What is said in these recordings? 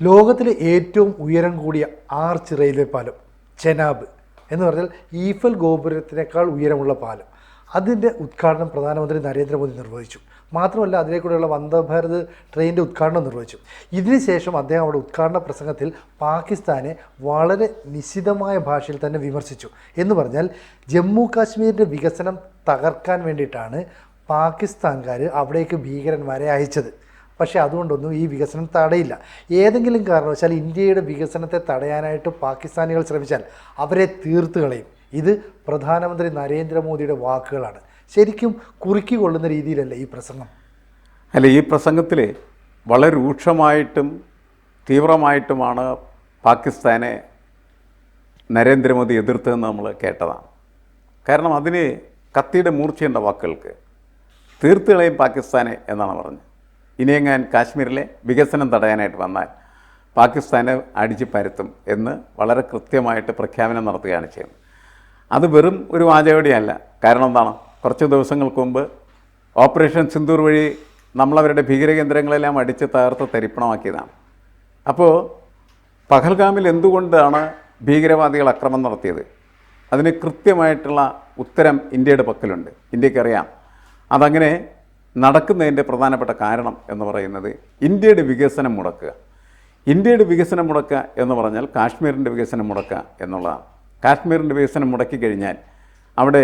ലോകത്തിലെ ഏറ്റവും ഉയരം കൂടിയ ആർച്ച് റെയിൽവേ പാലം ചെനാബ് എന്ന് പറഞ്ഞാൽ ഈഫൽ ഗോപുരത്തിനേക്കാൾ ഉയരമുള്ള പാലം. അതിൻ്റെ ഉദ്ഘാടനം പ്രധാനമന്ത്രി നരേന്ദ്രമോദി നിർവഹിച്ചു. മാത്രമല്ല അതിലേക്കൂടെയുള്ള വന്ദേ ഭാരത് ട്രെയിനിൻ്റെ ഉദ്ഘാടനം നിർവഹിച്ചു. ഇതിനുശേഷം അദ്ദേഹം അവിടെ ഉദ്ഘാടന പ്രസംഗത്തിൽ പാകിസ്ഥാനെ വളരെ നിശിതമായ ഭാഷയിൽ തന്നെ വിമർശിച്ചു. എന്ന് പറഞ്ഞാൽ ജമ്മു കാശ്മീരിൻ്റെ വികസനം തകർക്കാൻ വേണ്ടിയിട്ടാണ് പാകിസ്ഥാൻകാർ അവിടേക്ക് ഭീകരന്മാരെ അയച്ചത്. പക്ഷേ അതുകൊണ്ടൊന്നും ഈ വികസനം തടയില്ല. ഏതെങ്കിലും കാരണവശാൽ ഇന്ത്യയുടെ വികസനത്തെ തടയാനായിട്ട് പാകിസ്ഥാനികൾ ശ്രമിച്ചാൽ അവരെ തീർത്ത് കളയും. ഇത് പ്രധാനമന്ത്രി നരേന്ദ്രമോദിയുടെ വാക്കുകളാണ്. ശരിക്കും കുറുക്കിക്കൊള്ളുന്ന രീതിയിലല്ല ഈ പ്രസംഗം. അല്ല, ഈ പ്രസംഗത്തിൽ വളരെ രൂക്ഷമായിട്ടും തീവ്രമായിട്ടുമാണ് പാകിസ്ഥാനെ നരേന്ദ്രമോദി എതിർത്തതെന്ന് നമ്മൾ കേട്ടതാണ്. കാരണം അതിന് കത്തിയുടെ മൂർച്ചയുണ്ട വാക്കുകൾക്ക് തീർത്ത് കളയും പാകിസ്ഥാനെ എന്നാണ് പറഞ്ഞത്. ഇനിയെങ്ങാൻ കാശ്മീരിലെ വികസനം തടയാനായിട്ട് വന്നാൽ പാകിസ്ഥാനെ അടിച്ച് പരത്തും എന്ന് വളരെ കൃത്യമായിട്ട് പ്രഖ്യാപനം നടത്തുകയാണ് ചെയ്യുന്നത്. അത് വെറും ഒരു വാചകടിയല്ല. കാരണം എന്താണ്, കുറച്ച് ദിവസങ്ങൾക്ക് മുമ്പ് ഓപ്പറേഷൻ സിന്ദൂർ വഴി നമ്മളവരുടെ ഭീകരകേന്ദ്രങ്ങളെല്ലാം അടിച്ച് തകർത്ത് തരിപ്പണമാക്കിയതാണ്. അപ്പോൾ പഹൽഗാമിൽ എന്തുകൊണ്ടാണ് ഭീകരവാദികൾ ആക്രമണം നടത്തിയത്, അതിന് കൃത്യമായിട്ടുള്ള ഉത്തരം ഇന്ത്യയുടെ പക്കലുണ്ട്. ഇന്ത്യക്കറിയാം അതങ്ങനെ നടക്കുന്നതിൻ്റെ പ്രധാനപ്പെട്ട കാരണം എന്ന് പറയുന്നത് ഇന്ത്യയുടെ വികസനം മുടക്കുക. ഇന്ത്യയുടെ വികസനം മുടക്കുക എന്ന് പറഞ്ഞാൽ കാശ്മീരിൻ്റെ വികസനം മുടക്കുക എന്നുള്ളതാണ്. കാശ്മീരിൻ്റെ വികസനം മുടക്കി കഴിഞ്ഞാൽ അവിടെ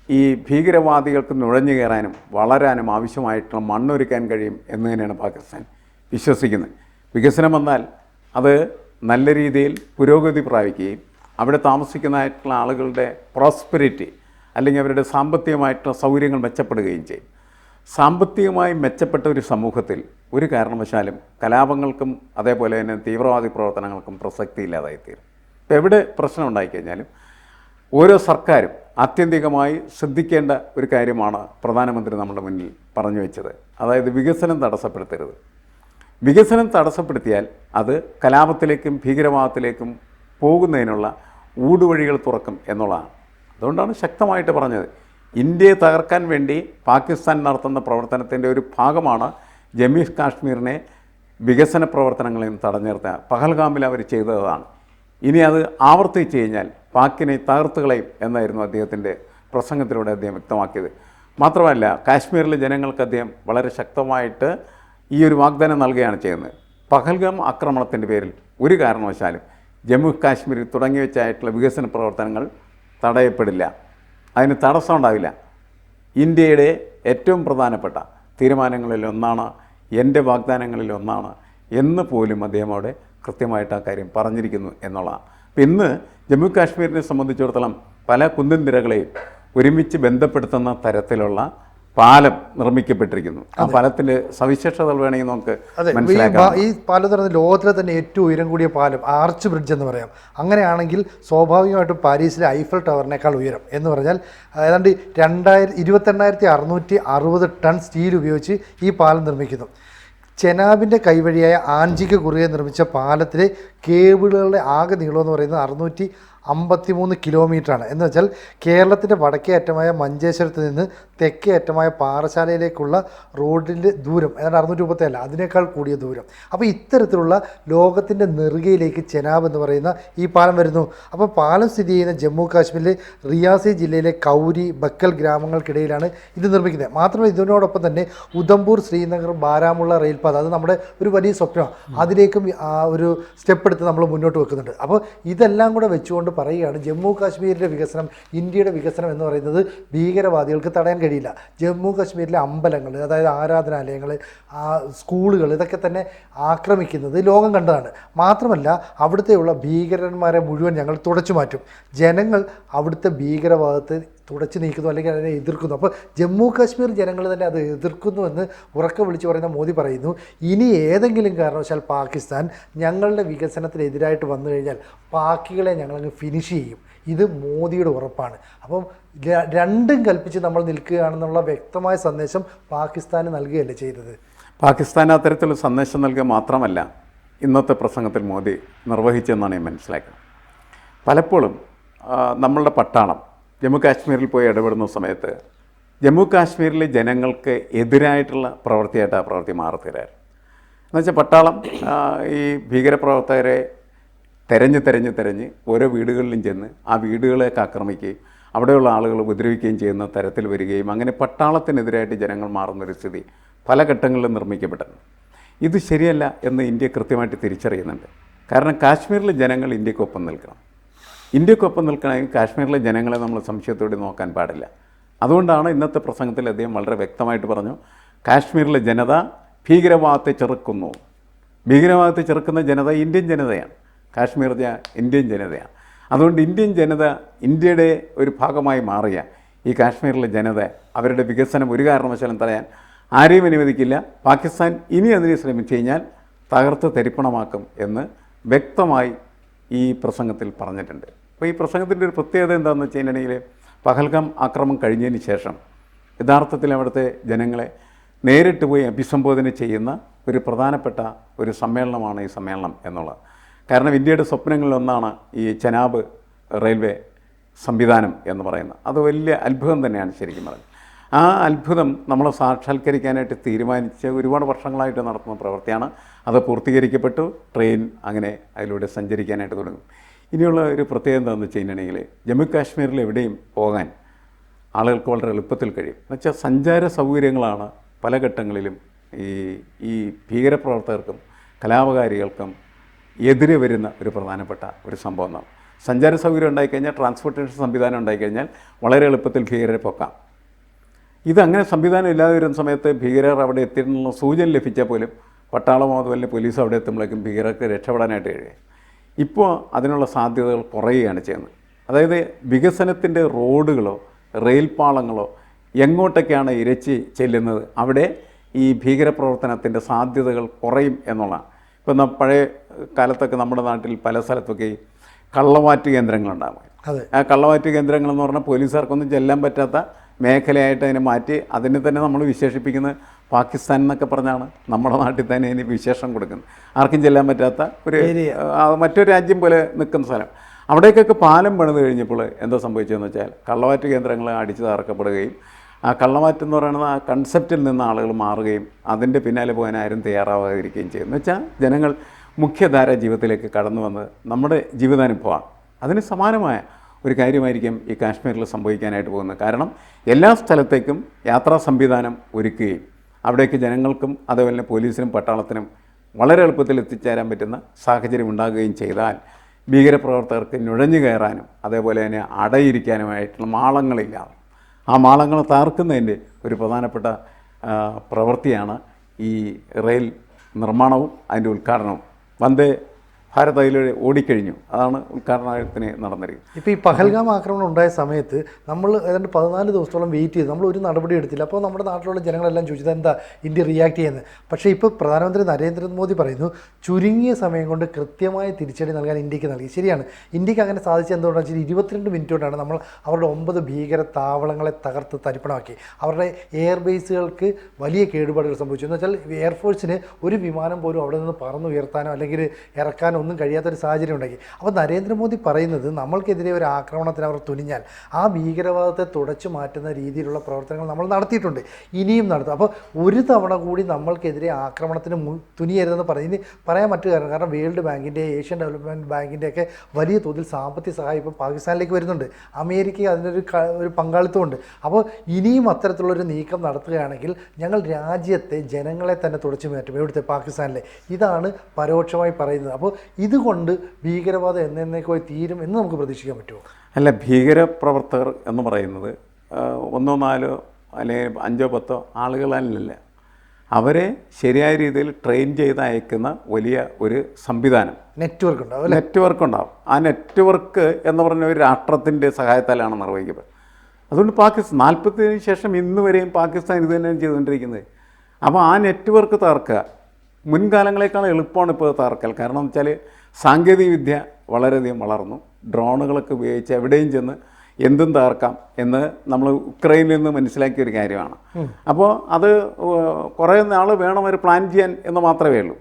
ഈ ഭീകരവാദികൾക്ക് നുഴഞ്ഞു കയറാനും വളരാനും ആവശ്യമായിട്ടുള്ള മണ്ണൊരുക്കാൻ കഴിയും എന്ന് തന്നെയാണ് പാകിസ്ഥാൻ വിശ്വസിക്കുന്നത്. വികസനം വന്നാൽ അത് നല്ല രീതിയിൽ പുരോഗതി പ്രാപിക്കുകയും അവിടെ താമസിക്കുന്നതായിട്ടുള്ള ആളുകളുടെ പ്രോസ്പെരിറ്റി അല്ലെങ്കിൽ അവരുടെ സാമ്പത്തികമായിട്ടുള്ള സൗകര്യങ്ങൾ മെച്ചപ്പെടുകയും ചെയ്യും. സാമ്പത്തികമായി മെച്ചപ്പെട്ട ഒരു സമൂഹത്തിൽ ഒരു കാരണവശാലും കലാപങ്ങൾക്കും അതേപോലെ തന്നെ തീവ്രവാദി പ്രവർത്തനങ്ങൾക്കും പ്രസക്തി ഇല്ലാതായിത്തീരും. ഇപ്പോൾ എവിടെ പ്രശ്നം ഉണ്ടായിക്കഴിഞ്ഞാലും ഓരോ സർക്കാരും ആത്യന്തികമായി ശ്രദ്ധിക്കേണ്ട ഒരു കാര്യമാണ് പ്രധാനമന്ത്രി നമ്മുടെ മുന്നിൽ പറഞ്ഞു വെച്ചത്. അതായത് വികസനം തടസ്സപ്പെടുത്തരുത്. വികസനം തടസ്സപ്പെടുത്തിയാൽ അത് കലാപത്തിലേക്കും ഭീകരവാദത്തിലേക്കും പോകുന്നതിനുള്ള ഊടുവഴികൾ തുറക്കും എന്നുള്ളതാണ്. അതുകൊണ്ടാണ് ശക്തമായിട്ട് പറഞ്ഞത്. ഇന്ത്യയെ തകർക്കാൻ വേണ്ടി പാകിസ്ഥാൻ നടത്തുന്ന പ്രവർത്തനത്തിൻ്റെ ഒരു ഭാഗമാണ് ജമ്മു കാശ്മീരിനെ വികസന പ്രവർത്തനങ്ങളിൽ നിന്ന് തടഞ്ഞു നിർത്തുക. പഹൽഗാമിൽ അവർ ചെയ്തതാണ്. ഇനി അത് ആവർത്തിച്ച് കഴിഞ്ഞാൽ പാക്കിനെ തകർത്ത് കളയും എന്നായിരുന്നു അദ്ദേഹത്തിൻ്റെ പ്രസംഗത്തിലൂടെ അദ്ദേഹം വ്യക്തമാക്കിയത്. മാത്രമല്ല കാശ്മീരിലെ ജനങ്ങൾക്ക് അദ്ദേഹം വളരെ ശക്തമായിട്ട് ഈ ഒരു വാഗ്ദാനം നൽകുകയാണ് ചെയ്യുന്നത്. പഹൽഗാം ആക്രമണത്തിൻ്റെ പേരിൽ ഒരു കാരണവശാലും ജമ്മു കാശ്മീരിൽ തുടങ്ങി വെച്ചായിട്ടുള്ള വികസന പ്രവർത്തനങ്ങൾ തടയപ്പെടില്ല, അതിന് തടസ്സം ഉണ്ടാവില്ല. ഇന്ത്യയുടെ ഏറ്റവും പ്രധാനപ്പെട്ട തീരുമാനങ്ങളിലൊന്നാണ്, എൻ്റെ വാഗ്ദാനങ്ങളിലൊന്നാണ് എന്ന് പോലും അദ്ദേഹം അവിടെ കൃത്യമായിട്ട് ആ കാര്യം പറഞ്ഞിരിക്കുന്നു എന്നുള്ളതാണ്. അപ്പം ഇന്ന് ജമ്മു കാശ്മീരിനെ സംബന്ധിച്ചിടത്തോളം പല കുന്നിൻ നിരകളെയും ഒരുമിച്ച് ബന്ധപ്പെടുത്തുന്ന തരത്തിലുള്ള പാലം നിർമ്മിക്കപ്പെട്ടിരിക്കുന്നു. ആ പാലത്തിൻ്റെ സവിശേഷതകൾ വേണമെങ്കിൽ നമുക്ക് മനസ്സിലാക്കാം. ഈ പാലം എന്ന് പറയുന്നത് ലോകത്തിലെ തന്നെ ഏറ്റവും ഉയരം കൂടിയ പാലം, ആർച്ച് ബ്രിഡ്ജ് എന്ന് പറയാം. അങ്ങനെയാണെങ്കിൽ സ്വാഭാവികമായിട്ടും പാരീസിലെ ഐഫൽ ടവറിനേക്കാൾ ഉയരം എന്ന് പറഞ്ഞാൽ ഏതാണ്ട് 28,660 ടൺ സ്റ്റീൽ ഉപയോഗിച്ച് ഈ പാലം നിർമ്മിക്കുന്നു. ചെനാബിൻ്റെ കൈവഴിയായ ആൻജിക്ക് കുറുകെ നിർമ്മിച്ച പാലത്തിലെ കേബിളുകളുടെ ആകെ നീളം എന്ന് പറയുന്നത് 653 കിലോമീറ്ററാണ്. എന്ന് വെച്ചാൽ കേരളത്തിൻ്റെ വടക്കേ അറ്റമായ മഞ്ചേശ്വരത്ത് നിന്ന് തെക്കേ അറ്റമായ പാറശാലയിലേക്കുള്ള റോഡിൻ്റെ ദൂരം ഏതാണ്ട് 637 അതിനേക്കാൾ കൂടിയ ദൂരം. അപ്പോൾ ഇത്തരത്തിലുള്ള ലോകത്തിൻ്റെ നെറുകയിലേക്ക് ചെനാബ് എന്ന് പറയുന്ന ഈ പാലം വരുന്നു. അപ്പോൾ പാലം സ്ഥിതി ചെയ്യുന്ന ജമ്മു കാശ്മീരിലെ റിയാസി ജില്ലയിലെ കൗരി ബക്കൽ ഗ്രാമങ്ങൾക്കിടയിലാണ് ഇത് നിർമ്മിക്കുന്നത്. മാത്രമല്ല ഇതിനോടൊപ്പം തന്നെ ഉധംപൂർ ശ്രീനഗർ ബാരാമുള്ള റെയിൽപാത, അത് നമ്മുടെ ഒരു വലിയ സ്വപ്നമാണ്, അതിലേക്കും ഒരു സ്റ്റെപ്പ് എടുത്ത് നമ്മൾ മുന്നോട്ട് വെക്കുന്നുണ്ട്. അപ്പോൾ ഇതെല്ലാം കൂടെ വെച്ചുകൊണ്ട് പറയുകയാണ് ജമ്മു കാശ്മീരിൻ്റെ വികസനം, ഇന്ത്യയുടെ വികസനം എന്ന് പറയുന്നത് ഭീകരവാദികൾക്ക് തടയാൻ കഴിയില്ല. ജമ്മു കാശ്മീരിലെ അമ്പലങ്ങൾ, അതായത് ആരാധനാലയങ്ങൾ, സ്കൂളുകൾ, ഇതൊക്കെ തന്നെ ആക്രമിക്കുന്നത് ലോകം കണ്ടതാണ്. മാത്രമല്ല അവിടുത്തെയുള്ള ഭീകരന്മാരെ മുഴുവൻ ഞങ്ങൾ തുടച്ചു മാറ്റും. ജനങ്ങൾ അവിടുത്തെ ഭീകരവാദത്തെ തുടച്ചു നീക്കുന്നു അല്ലെങ്കിൽ അതിനെ എതിർക്കുന്നു. അപ്പോൾ ജമ്മു കാശ്മീർ ജനങ്ങൾ തന്നെ അത് എതിർക്കുന്നുവെന്ന് ഉറക്കെ വിളിച്ചു പറയുന്ന മോദി പറയുന്നു, ഇനി ഏതെങ്കിലും കാരണവശാൽ പാകിസ്ഥാൻ ഞങ്ങളുടെ വികസനത്തിനെതിരായിട്ട് വന്നു കഴിഞ്ഞാൽ പാക്കികളെ ഞങ്ങളങ്ങ് ഫിനിഷ് ചെയ്യും. ഇത് മോദിയുടെ ഉറപ്പാണ്. അപ്പം രണ്ടും കൽപ്പിച്ച് നമ്മൾ നിൽക്കുകയാണെന്നുള്ള വ്യക്തമായ സന്ദേശം പാകിസ്ഥാന് നൽകുകയല്ലേ ചെയ്തത്. പാകിസ്ഥാൻ അത്തരത്തിലുള്ള സന്ദേശം നൽകുക മാത്രമല്ല ഇന്നത്തെ പ്രസംഗത്തിൽ മോദി നിർവഹിച്ചതെന്നാണ് ഞാൻ മനസ്സിലാക്കുന്നത്. പലപ്പോഴും നമ്മളുടെ പട്ടാളം ജമ്മു കാശ്മീരിൽ പോയി ഇടപെടുന്ന സമയത്ത് ജമ്മു കാശ്മീരിലെ ജനങ്ങൾക്ക് എതിരായിട്ടുള്ള പ്രവൃത്തിയായിട്ട് ആ പ്രവൃത്തി മാറിത്തരാറ്. എന്നുവെച്ചാൽ പട്ടാളം ഈ ഭീകരപ്രവർത്തകരെ തെരഞ്ഞ് ഓരോ വീടുകളിലും ചെന്ന് ആ വീടുകളെയൊക്കെ ആക്രമിക്കുകയും അവിടെയുള്ള ആളുകൾ ഉപദ്രവിക്കുകയും ചെയ്യുന്ന തരത്തിൽ വരികയും അങ്ങനെ പട്ടാളത്തിനെതിരായിട്ട് ജനങ്ങൾ മാറുന്നൊരു സ്ഥിതി പല ഘട്ടങ്ങളിലും നിർമ്മിക്കപ്പെട്ടിട്ടുണ്ട്. ഇത് ശരിയല്ല എന്ന് ഇന്ത്യ കൃത്യമായിട്ട് തിരിച്ചറിയുന്നുണ്ട്. കാരണം കാശ്മീരിലെ ജനങ്ങൾ ഇന്ത്യക്കൊപ്പം നിൽക്കണം. ഇന്ത്യക്കൊപ്പം നിൽക്കണമെങ്കിൽ കാശ്മീരിലെ ജനങ്ങളെ നമ്മൾ സംശയത്തോടെ നോക്കാൻ പാടില്ല. അതുകൊണ്ടാണ് ഇന്നത്തെ പ്രസംഗത്തിൽ അദ്ദേഹം വളരെ വ്യക്തമായിട്ട് പറഞ്ഞു, കാശ്മീരിലെ ജനത ഭീകരവാദത്തെ ചെറുക്കുന്നു. ഭീകരവാദത്തെ ചെറുക്കുന്ന ജനത ഇന്ത്യൻ ജനതയാണ്. കാശ്മീർ ഇന്ത്യൻ ജനതയാണ്. അതുകൊണ്ട് ഇന്ത്യൻ ജനത ഇന്ത്യയുടെ ഒരു ഭാഗമായി മാറിയ ഈ കാശ്മീരിലെ ജനത അവരുടെ വികസനം ഒരു കാരണവശാലും തടയാൻ ആരെയും അനുവദിക്കില്ല. പാകിസ്ഥാൻ ഇനി അതിനെ ശ്രമിച്ചു കഴിഞ്ഞാൽ തകർത്ത് തരിപ്പണമാക്കും എന്ന് വ്യക്തമായി ഈ പ്രസംഗത്തിൽ പറഞ്ഞിട്ടുണ്ട്. അപ്പോൾ ഈ പ്രസംഗത്തിൻ്റെ ഒരു പ്രത്യേകത എന്താണെന്ന് വെച്ച് കഴിഞ്ഞിട്ടുണ്ടെങ്കിൽ പഹൽഗാം ആക്രമണം കഴിഞ്ഞതിന് ശേഷം യഥാർത്ഥത്തിൽ അവിടുത്തെ ജനങ്ങളെ നേരിട്ട് പോയി അഭിസംബോധന ചെയ്യുന്ന ഒരു പ്രധാനപ്പെട്ട ഒരു സമ്മേളനമാണ് ഈ സമ്മേളനം എന്നുള്ളത്. കാരണം ഇന്ത്യയുടെ സ്വപ്നങ്ങളിലൊന്നാണ് ഈ ചെനാബ് റെയിൽവേ സംവിധാനം എന്ന് പറയുന്നത്. അത് വലിയ അത്ഭുതം തന്നെയാണ് ശരിക്കും പറഞ്ഞത്. ആ അത്ഭുതം നമ്മൾ സാക്ഷാത്കരിക്കാനായിട്ട് തീരുമാനിച്ച് ഒരുപാട് വർഷങ്ങളായിട്ട് നടത്തുന്ന പ്രവൃത്തിയാണ്. അത് പൂർത്തീകരിക്കപ്പെട്ടു. ട്രെയിൻ അങ്ങനെ അതിലൂടെ സഞ്ചരിക്കാനായിട്ട് തുടങ്ങും. ഇനിയുള്ള ഒരു പ്രത്യേകത എന്താണെന്ന് വെച്ച് കഴിഞ്ഞിട്ടുണ്ടെങ്കിൽ ജമ്മു കാശ്മീരിൽ എവിടെയും പോകാൻ ആളുകൾക്ക് വളരെ എളുപ്പത്തിൽ കഴിയും. എന്നുവെച്ചാൽ സഞ്ചാര സൗകര്യങ്ങളാണ് പല ഘട്ടങ്ങളിലും ഈ ഭീകരപ്രവർത്തകർക്കും കലാപകാരികൾക്കും എതിരെ വരുന്ന ഒരു പ്രധാനപ്പെട്ട ഒരു സംഭവം എന്നാണ്. സഞ്ചാര സൗകര്യം ഉണ്ടായിക്കഴിഞ്ഞാൽ, ട്രാൻസ്പോർട്ടേഷൻ സംവിധാനം ഉണ്ടായിക്കഴിഞ്ഞാൽ വളരെ എളുപ്പത്തിൽ ഭീകരരെ പൊക്കാം. ഇതങ്ങനെ സംവിധാനം ഇല്ലാതെ വരുന്ന സമയത്ത് ഭീകരർ അവിടെ എത്തിയിട്ടുള്ള സൂചന ലഭിച്ചാൽ പോലും പട്ടാളമോ അതുപോലെ പോലീസ് അവിടെ എത്തുമ്പോഴേക്കും ഭീകരർക്ക് രക്ഷപ്പെടാനായിട്ട് കഴിയും. ഇപ്പോൾ അതിനുള്ള സാധ്യതകൾ കുറയുകയാണ് ചെയ്യുന്നത്. അതായത് വികസനത്തിൻ്റെ റോഡുകളോ റെയിൽ പാളങ്ങളോ എങ്ങോട്ടൊക്കെയാണ് ഇരച്ച് ചെല്ലുന്നത് അവിടെ ഈ ഭീകരപ്രവർത്തനത്തിൻ്റെ സാധ്യതകൾ കുറയും എന്നുള്ളതാണ്. ഇപ്പം പഴയ കാലത്തൊക്കെ നമ്മുടെ നാട്ടിൽ പല സ്ഥലത്തൊക്കെ കള്ളമാറ്റ് കേന്ദ്രങ്ങളുണ്ടാകും. ആ കള്ളമാറ്റ് കേന്ദ്രങ്ങളെന്ന് പറഞ്ഞാൽ പോലീസുകാർക്കൊന്നും ചെല്ലാൻ പറ്റാത്ത മേഖലയായിട്ട് അതിനെ മാറ്റി അതിനെ തന്നെ നമ്മൾ വിശേഷിപ്പിക്കുന്നത് പാകിസ്ഥാൻ എന്നൊക്കെ പറഞ്ഞാണ് നമ്മുടെ നാട്ടിൽ തന്നെ അതിന് വിശേഷം കൊടുക്കുന്നത്. ആർക്കും ചെല്ലാൻ പറ്റാത്ത ഒരു മറ്റൊരു രാജ്യം പോലെ നിൽക്കുന്ന സ്ഥലം. അവിടേക്കൊക്കെ പാലം പണിത് കഴിഞ്ഞപ്പോൾ എന്താ സംഭവിച്ചതെന്ന് വെച്ചാൽ കള്ളമാറ്റ് കേന്ദ്രങ്ങൾ അടിച്ചു തകർക്കപ്പെടുകയും ആ കള്ളമാറ്റെന്ന് പറയുന്നത് ആ കൺസെപ്റ്റിൽ നിന്ന് ആളുകൾ മാറുകയും അതിൻ്റെ പിന്നാലെ പോകാൻ ആരും തയ്യാറാവാതിരിക്കുകയും ചെയ്യും. എന്ന് വെച്ചാൽ ജനങ്ങൾ മുഖ്യധാര ജീവിതത്തിലേക്ക് കടന്നു വന്നത് നമ്മുടെ ജീവിതാനുഭവമാണ്. അതിന് സമാനമായ ഒരു കാര്യമായിരിക്കും ഈ കാശ്മീരിൽ സംഭവിക്കാനായിട്ട് പോകുന്നത്. കാരണം എല്ലാ സ്ഥലത്തേക്കും യാത്രാ സംവിധാനം ഒരുക്കുകയും അവിടേക്ക് ജനങ്ങൾക്കും അതുപോലെ പോലീസിനും പട്ടാളത്തിനും വളരെ എളുപ്പത്തിൽ എത്തിച്ചേരാൻ പറ്റുന്ന സാഹചര്യം ഉണ്ടാകുകയും ചെയ്താൽ ഭീകരപ്രവർത്തകർക്ക് നുഴഞ്ഞു കയറാനും അതേപോലെ തന്നെ അടയിരിക്കാനുമായിട്ടുള്ള മാളങ്ങളില്ലാതെ ആ മാളങ്ങൾ തകർക്കുന്നതിൻ്റെ ഒരു പ്രധാനപ്പെട്ട പ്രവൃത്തിയാണ് ഈ റെയിൽ നിർമ്മാണവും അതിൻ്റെ ഉദ്ഘാടനവും. വന്ദേ ഭാരത് അതിലൂടെ ഓടിക്കഴിഞ്ഞു. അതാണ് ഉദ്ഘാടനത്തിന് നടന്നിരിക്കുന്നത്. ഇപ്പോൾ ഈ പഹൽഗാം ആക്രമണം ഉണ്ടായ സമയത്ത് നമ്മൾ ഏതാണ്ട് 14 ദിവസത്തോളം വെയിറ്റ് ചെയ്തു. നമ്മൾ ഒരു നടപടി എടുത്തില്ല. അപ്പോൾ നമ്മുടെ നാട്ടിലുള്ള ജനങ്ങളെല്ലാം ചോദിച്ചത് എന്താ ഇന്ത്യ റിയാക്ട് ചെയ്യുന്നത്. പക്ഷേ ഇപ്പോൾ പ്രധാനമന്ത്രി നരേന്ദ്രമോദി പറയുന്നു ചുരുങ്ങിയ സമയം കൊണ്ട് കൃത്യമായ തിരിച്ചടി നൽകാൻ ഇന്ത്യക്ക് നൽകി. ശരിയാണ്, ഇന്ത്യക്ക് അങ്ങനെ സാധിച്ചത് എന്തുകൊണ്ടാണെന്ന് വെച്ചാൽ 22 മിനിറ്റ് കൊണ്ടാണ് നമ്മൾ അവരുടെ 9 ഭീകര താവളങ്ങളെ തകർത്ത് തരിപ്പണമാക്കി. അവരുടെ എയർബേസുകൾക്ക് വലിയ കേടുപാടുകൾ സംഭവിച്ചു. എന്ന് വെച്ചാൽ എയർഫോഴ്സിന് ഒരു വിമാനം പോലും അവിടെ നിന്ന് പറന്നുയർത്താനോ അല്ലെങ്കിൽ ഇറക്കാനോ ഒന്നും കഴിയാത്തൊരു സാഹചര്യം ഉണ്ടാക്കി. അപ്പോൾ നരേന്ദ്രമോദി പറയുന്നത് നമ്മൾക്കെതിരെ ഒരു ആക്രമണത്തിന് അവർ തുനിഞ്ഞാൽ ആ ഭീകരവാദത്തെ തുടച്ചു മാറ്റുന്ന രീതിയിലുള്ള പ്രവർത്തനങ്ങൾ നമ്മൾ നടത്തിയിട്ടുണ്ട്, ഇനിയും നടത്തും. അപ്പോൾ ഒരു തവണ കൂടി നമ്മൾക്കെതിരെ ആക്രമണത്തിന് തുനിയരുതെന്ന് പറയാൻ മറ്റു കാരണം വേൾഡ് ബാങ്കിൻ്റെ ഏഷ്യൻ ഡെവലപ്മെൻറ്റ് ബാങ്കിൻ്റെയൊക്കെ വലിയ തോതിൽ സാമ്പത്തിക സഹായം ഇപ്പോൾ പാകിസ്ഥാനിലേക്ക് വരുന്നുണ്ട്. അമേരിക്കയ്ക്ക് അതിനൊരു പങ്കാളിത്തമുണ്ട്. അപ്പോൾ ഇനിയും അത്തരത്തിലുള്ളൊരു നീക്കം നടത്തുകയാണെങ്കിൽ ഞങ്ങൾ രാജ്യത്തെ ജനങ്ങളെ തന്നെ തുടച്ചു മാറ്റും, എവിടുത്തെ പാകിസ്ഥാനിലെ. ഇതാണ് പരോക്ഷമായി പറയുന്നത്. അപ്പോൾ ഇതുകൊണ്ട് ഭീകരവാദം എന്നേക്കുമായി തീരും എന്ന് നമുക്ക് പ്രതീക്ഷിക്കാൻ പറ്റുമോ? അല്ല, ഭീകരപ്രവർത്തകർ എന്ന് പറയുന്നത് 1, 4 അല്ലെങ്കിൽ 5, 10 ആളുകളല്ല. അവരെ ശരിയായ രീതിയിൽ ട്രെയിൻ ചെയ്ത് അയക്കുന്ന വലിയ ഒരു സംവിധാനം, നെറ്റ്വർക്ക് ഉണ്ടാവും. ആ നെറ്റ്വർക്ക് എന്ന് പറഞ്ഞ ഒരു രാഷ്ട്രത്തിൻ്റെ സഹായത്താലാണ് നിർവഹിക്കപ്പെടുന്നത്. അതുകൊണ്ട് പാകിസ്ഥാൻ 40-ന് ശേഷം ഇന്ന് വരെയും പാകിസ്ഥാൻ ഇത് തന്നെയാണ് ചെയ്തുകൊണ്ടിരിക്കുന്നത്. അപ്പോൾ ആ നെറ്റ്വർക്ക് തകർക്കുക മുൻകാലങ്ങളെക്കാൾ എളുപ്പമാണ് ഇപ്പോൾ തകർക്കൽ. കാരണം എന്ന് വെച്ചാൽ സാങ്കേതികവിദ്യ വളരെയധികം വളർന്നു. ഡ്രോണുകളൊക്കെ ഉപയോഗിച്ച് എവിടെയും ചെന്ന് എന്തും തകർക്കാം എന്ന് നമ്മൾ ഉക്രൈനിൽ നിന്ന് മനസ്സിലാക്കിയ ഒരു കാര്യമാണ്. അപ്പോൾ അത് കുറേ നാൾ വേണം ഒരു പ്ലാൻ ചെയ്യാൻ എന്ന് മാത്രമേ ഉള്ളൂ.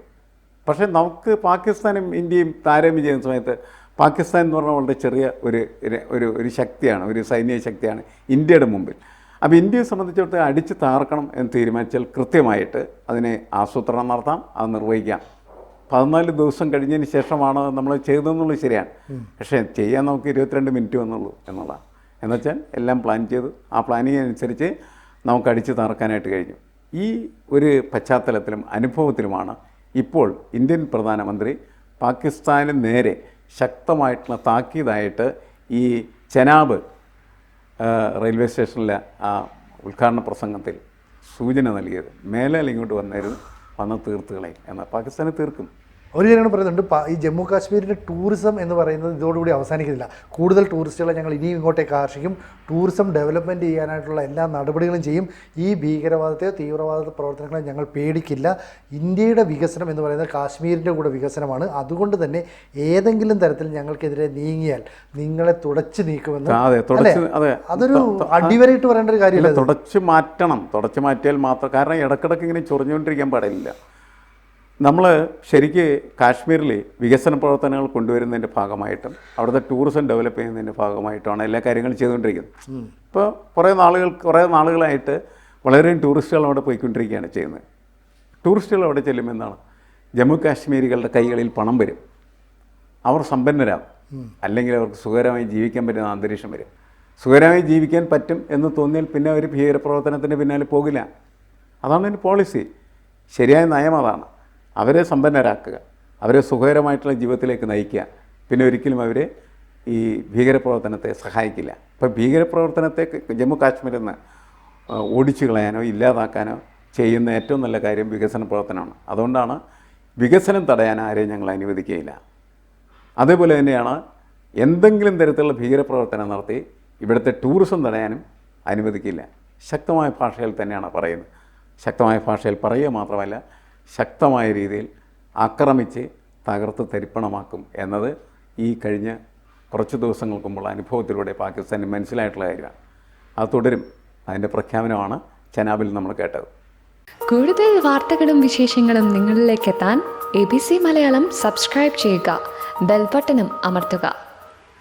പക്ഷേ നമുക്ക് പാകിസ്ഥാനും ഇന്ത്യയും താരതമ്യം ചെയ്യുന്ന സമയത്ത് പാകിസ്ഥാൻ എന്ന് പറഞ്ഞാൽ വളരെ ചെറിയ ഒരു ശക്തിയാണ്, ഒരു സൈനിക ശക്തിയാണ് ഇന്ത്യയുടെ മുമ്പിൽ. അപ്പോൾ ഇന്ത്യയെ സംബന്ധിച്ചിടത്തോളം അടിച്ച് താർക്കണം എന്ന് തീരുമാനിച്ചാൽ കൃത്യമായിട്ട് അതിനെ ആസൂത്രണം നടത്താം, അത് നിർവഹിക്കാം. 14 ദിവസം കഴിഞ്ഞതിന് ശേഷമാണ് നമ്മൾ ചെയ്തതെന്നുള്ളത് ശരിയാണ്. പക്ഷേ ചെയ്യാൻ നമുക്ക് 22 മിനിറ്റ് വന്നുള്ളൂ എന്നുള്ളതാണ്. എന്നുവെച്ചാൽ എല്ലാം പ്ലാൻ ചെയ്തു, ആ പ്ലാനിങ് അനുസരിച്ച് നമുക്ക് അടിച്ച് താർക്കാനായിട്ട് കഴിഞ്ഞു. ഈ ഒരു പശ്ചാത്തലത്തിലും അനുഭവത്തിലുമാണ് ഇപ്പോൾ ഇന്ത്യൻ പ്രധാനമന്ത്രി പാകിസ്ഥാന് നേരെ ശക്തമായിട്ടുള്ള താക്കീതായിട്ട് ഈ ചെനാബ് റെയിൽവേ സ്റ്റേഷനിലെ ആ ഉദ്ഘാടന പ്രസംഗത്തിൽ സൂചന നൽകിയത്. മേലാൽ ഇങ്ങോട്ട് വന്ന് തീർത്തുകളയും എന്നാൽ പാകിസ്ഥാനെ തീർക്കും. ഒരു കാര്യങ്ങൾ പറയുന്നുണ്ട്, ഈ ജമ്മു കാശ്മീരിൻ്റെ ടൂറിസം എന്ന് പറയുന്നത് ഇതോടുകൂടി അവസാനിക്കുന്നില്ല. കൂടുതൽ ടൂറിസ്റ്റുകളെ ഞങ്ങൾ ഇനിയും ഇങ്ങോട്ടേക്ക് ആകർഷിക്കും, ടൂറിസം ഡെവലപ്മെൻറ്റ് ചെയ്യാനായിട്ടുള്ള എല്ലാ നടപടികളും ചെയ്യും, ഈ ഭീകരവാദത്തെയോ തീവ്രവാദ പ്രവർത്തനങ്ങളെ ഞങ്ങൾ പേടിക്കില്ല. ഇന്ത്യയുടെ വികസനം എന്ന് പറയുന്നത് കാശ്മീരിൻ്റെ കൂടെ വികസനമാണ്. അതുകൊണ്ട് തന്നെ ഏതെങ്കിലും തരത്തിൽ ഞങ്ങൾക്കെതിരെ നീങ്ങിയാൽ നിങ്ങളെ തുടച്ചു നീക്കുമെന്ന്. അതൊരു അടിവരയിട്ട് പറയേണ്ട ഒരു കാര്യമില്ല. തുടച്ചു മാറ്റിയാൽ മാത്രം. കാരണം ഇടക്കിടക്ക് ഇങ്ങനെ ചൊറിഞ്ഞുകൊണ്ടിരിക്കാൻ പാടില്ല. നമ്മൾ ശരിക്ക് കാശ്മീരിൽ വികസന പ്രവർത്തനങ്ങൾ കൊണ്ടുവരുന്നതിൻ്റെ ഭാഗമായിട്ടും അവിടുത്തെ ടൂറിസം ഡെവലപ്പ് ചെയ്യുന്നതിൻ്റെ ഭാഗമായിട്ടുമാണ് എല്ലാ കാര്യങ്ങളും ചെയ്തുകൊണ്ടിരിക്കുന്നത്. ഇപ്പോൾ കുറേ നാളുകളായിട്ട് വളരെയും ടൂറിസ്റ്റുകൾ അവിടെ പോയിക്കൊണ്ടിരിക്കുകയാണ് ചെയ്യുന്നത്. ടൂറിസ്റ്റുകൾ അവിടെ ചെല്ലുമ്പോൾ എന്താണ്, ജമ്മു കാശ്മീരികളുടെ കൈകളിൽ പണം വരും, അവർ സമ്പന്നരാകും, അല്ലെങ്കിൽ അവർക്ക് സുഖകരമായി ജീവിക്കാൻ പറ്റുന്ന അന്തരീക്ഷം വരും. സുഖകരമായി ജീവിക്കാൻ പറ്റും എന്ന് തോന്നിയാൽ പിന്നെ അവർ ഭീകരപ്രവർത്തനത്തിന് പിന്നാലെ പോകില്ല. അതാണ് എൻ്റെ പോളിസി. ശരിയായ നയം അതാണ്. അവരെ സമ്പന്നരാക്കുക, അവരെ സുഖകരമായിട്ടുള്ള ജീവിതത്തിലേക്ക് നയിക്കുക. പിന്നെ ഒരിക്കലും അവരെ ഈ ഭീകരപ്രവർത്തനത്തെ സഹായിക്കില്ല. ഇപ്പോൾ ഭീകരപ്രവർത്തനത്തെ ജമ്മു കാശ്മീരിൽ നിന്ന് ഓടിച്ചു കളയാനോ ഇല്ലാതാക്കാനോ ചെയ്യുന്ന ഏറ്റവും നല്ല കാര്യം വികസന പ്രവർത്തനമാണ്. അതുകൊണ്ടാണ് വികസനം തടയാൻ ആരെയും ഞങ്ങൾ അനുവദിക്കുകയില്ല. അതേപോലെ തന്നെയാണ് എന്തെങ്കിലും തരത്തിലുള്ള ഭീകരപ്രവർത്തനം നടത്തി ഇവിടുത്തെ ടൂറിസം തടയാനും അനുവദിക്കില്ല. ശക്തമായ ഭാഷയിൽ തന്നെയാണ് പറയുന്നത്. ശക്തമായ ഭാഷയിൽ പറയുക മാത്രമല്ല, ശക്തമായ രീതിയിൽ ആക്രമിച്ച് തകർത്ത് തരിപ്പണമാക്കും എന്നത് ഈ കഴിഞ്ഞ കുറച്ച് ദിവസങ്ങൾക്ക് മുമ്പുള്ള അനുഭവത്തിലൂടെ പാകിസ്ഥാന് മനസ്സിലായിട്ടുള്ള കാര്യമാണ്. അത് തുടരും. അതിൻ്റെ പ്രഖ്യാപനമാണ് ചെനാബിൽ നമ്മൾ കേട്ടത്. കൂടുതൽ വാർത്തകളും വിശേഷങ്ങളും നിങ്ങളിലേക്ക് എത്താൻ ABC മലയാളം സബ്സ്ക്രൈബ് ചെയ്യുക, ബെൽ ബട്ടണും അമർത്തുക.